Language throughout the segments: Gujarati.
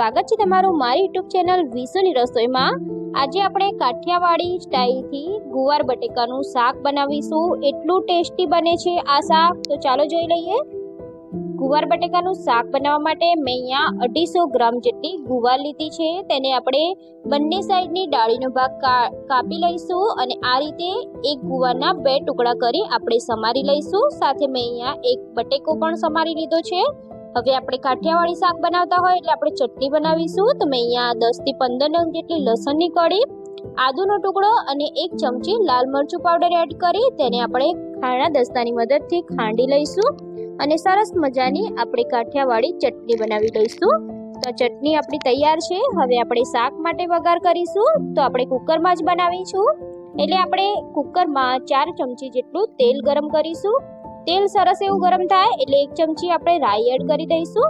સ્વાગત છે તમારું મારી યુટ્યુબ ચેનલ વિસુની રસોઈમાં। આજે આપણે કાઠિયાવાડી સ્ટાઈલથી ગુવાર બટેકાનું શાક બનાવીશું। એટલું ટેસ્ટી બને છે આ શાક, તો ચાલો જોઈ લઈએ। ગુવાર બટેકાનું શાક બનાવવા માટે મેં અહીંયા 250 ગ્રામ જેટલી ગુવાર લીધી છે। તેને આપણે બંને સાઈડની ડાળીનો ભાગ કાપી લઈશું અને આ રીતે એક ગુવારના 2 ટુકડા કરી આપણે સમારી લઈશું। સાથે મેં અહીંયા એક બટેકો પણ સમારી લીધો છે। હવે આપણે કાઠિયાવાડી શાક બનાવતા હોય એટલે આપણે ચટણી બનાવીશું। તો મેં અહીંયા 10 થી 15 નંગ જેટલી લસણની કળી, આદુનો ટુકડો અને 1 ચમચી લાલ મરચું પાવડર એડ કરી તેને આપણે ખાણા દસ્તાની મદદથી ખાંડી લઈશું અને સરસ મજાની આપણે કાઠિયાવાડી ચટણી બનાવી લઈશું। તો ચટણી આપણી તૈયાર છે। હવે આપણે શાક માટે વઘાર કરીશું। તો આપણે કુકરમાં જ બનાવીશું એટલે આપણે કુકરમાં 4 ચમચી જેટલું તેલ ગરમ કરીશું। તેલ સરસ એવું ગરમ થાય એટલે 1 ચમચી આપણે રાઈ એડ કરી દઈશું।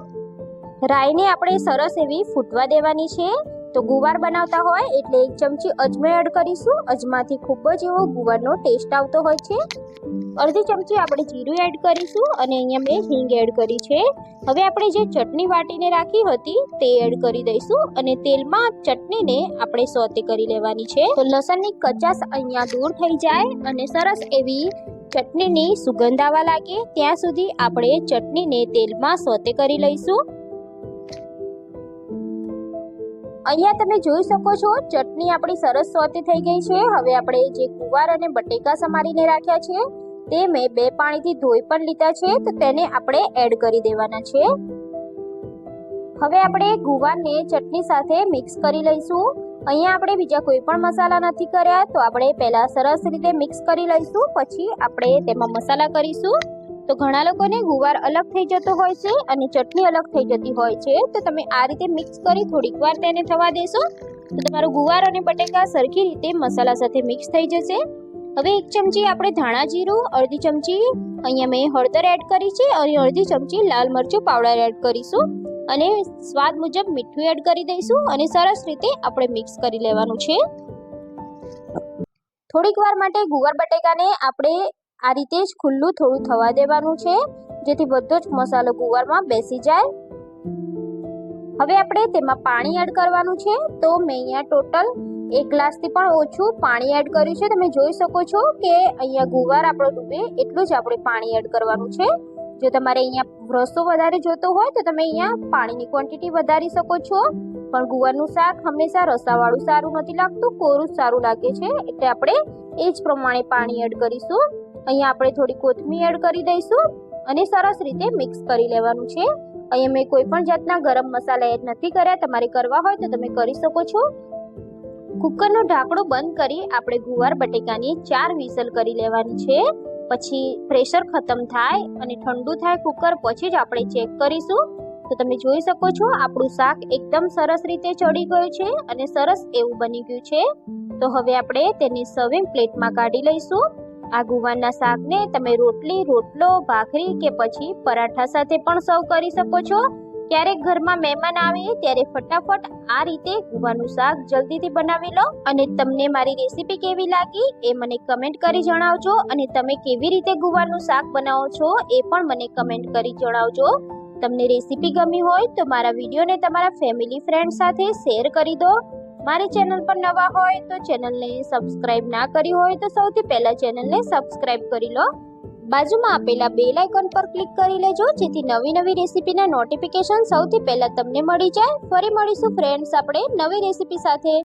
રાઈને આપણે સરસ એવી ફૂટવા દેવાની છે। તો ગુવાર બનાવતા હોય એટલે 1 ચમચી અજમો એડ કરીશું। અજમાથી ખૂબ જ એવો ગુવારનો ટેસ્ટ આવતો હોય છે। અડધી ચમચી આપણે જીરું એડ કરીશું અને અહીંયા મેં હિંગ એડ કરી છે। હવે આપણે જે ચટણી વાટીને રાખી હતી તે એડ કરી દઈશું અને તેલમાં ચટણીને આપણે સોતે કરી લેવાની છે। તો લસણની કચાશ અહીંયા દૂર થઈ જાય અને સરસ એવી ચટણીની સુગંધ આવવા લાગે ત્યાં સુધી આપણે ચટણીને તેલમાં સોતે કરી લઈશું। અહીંયા તમે જોઈ શકો છો ચટણી આપણી સરસ સોતે થઈ ગઈ છે। હવે આપણે જે ગુવાર અને બટેકા સમારીને રાખ્યા છે તે મેં 2 પાણીથી ધોઈ પણ લીધા છે। તો તેને આપણે એડ કરી દેવાના છે। હવે આપણે ગુવારને ચટણી સાથે મિક્સ કરી લઈશું। અહીંયા આપણે બીજા કોઈ પણ મસાલા નથી કર્યા, તો આપણે પહેલા સરસ રીતે મિક્સ કરી લઈશું, પછી આપણે તેમાં મસાલા કરીશું। તો ઘણા લોકોને ગુવાર અલગ થઈ જતો હોય છે અને ચટણી અલગ થઈ જતી હોય છે। તો તમે આ રીતે મિક્સ કરી થોડીક વાર તેને થવા દેશો તો તમારો ગુવાર અને બટેકા સરખી રીતે મસાલા સાથે મિક્સ થઈ જશે। હવે 1 ચમચી આપણે ધાણા જીરું, અડધી ચમચી અહીંયા મેં હળદર એડ કરી છે અને અડધી ચમચી લાલ મરચું પાવડર એડ કરીશું અને સ્વાદ મુજબ મીઠું એડ કરી દઈશું અને સરસ રીતે આપણે મિક્સ કરી લેવાનું છે। થોડીક વાર માટે ગુવાર બટેકાને આપણે આ રીતે જ ખુલ્લું થોડું થવા દેવાનું છે જેથી બધો જ મસાલો ગુવારમાં બેસી જાય। હવે આપણે તેમાં પાણી એડ કરવાનું છે। તો મેં અહીંયા ટોટલ 1 ગ્લાસથી પણ ઓછું પાણી એડ કર્યું છે। તમે જોઈ શકો છો કે અહીંયા ગુવાર આપણો ડૂબે એટલું જ આપણે પાણી એડ કરવાનું છે। જો તમારે અહીંયા રસો વધારે જોતો હોય તો તમે અહીંયા પાણીની ક્વોન્ટિટી વધારી શકો છો, પણ ગુવારનું શાક હંમેશા રસાવાળું સારું નથી લાગતું, કોરું જ સારું લાગે છે, એટલે આપણે એ જ પ્રમાણે પાણી એડ કરીશું। અહીંયા આપણે થોડી કોથમીર એડ કરી દઈશું અને સરસ રીતે મિક્સ કરી લેવાનું છે। અહીંયા મેં કોઈ પણ જાતના ગરમ મસાલા એડ નથી કર્યા, તમારે કરવા હોય તો તમે કરી શકો છો। કુકરનું ઢાંકણું બંધ કરી આપણે ગુવાર બટેકાની 4 વિસલ કરી લેવાની છે। પછી પ્રેશર ખતમ થાય અને ઠંડુ થાય કુકર પછી જ આપણે ચેક કરીશું। તો તમે જોઈ શકો છો આપણું શાક એકદમ સરસ રીતે ચડી ગયું છે અને સરસ એવું બની ગયું છે। તો હવે આપણે તેને સર્વિંગ પ્લેટમાં કાઢી લઈશું। આ ગુવારના શાકને તમે રોટલી, રોટલો, ભાખરી કે પછી પરાઠા સાથે પણ સર્વ કરી શકો છો। ક્યારેક ઘરમાં મહેમાન આવે ત્યારે ફટાફટ આ રીતે ગુવારનું શાક જલ્દીથી બનાવી લો। અને તમને મારી રેસીપી કેવી લાગી એ મને કમેન્ટ કરી જણાવજો અને તમે કેવી રીતે ગુવારનું શાક બનાવો છો એ પણ મને કમેન્ટ કરી જણાવજો। તમને રેસીપી ગમી હોય તો મારા વિડીયોને તમારા ફેમિલી ફ્રેન્ડ સાથે શેર કરી દો। મારી ચેનલ પર નવા હોય તો ચેનલને સબસ્ક્રાઇબ ના કરી હોય તો સૌથી પહેલા ચેનલને સબસ્ક્રાઇબ કરી લો। બાજુમાં આપેલા બેલ આઇકોન પર ક્લિક કરી લેજો જેથી નવી રેસીપીના નોટિફિકેશન સૌથી પહેલા તમને મળી જાય। ફરી મળીશું ફ્રેન્ડ્સ આપણે નવી રેસીપી સાથે।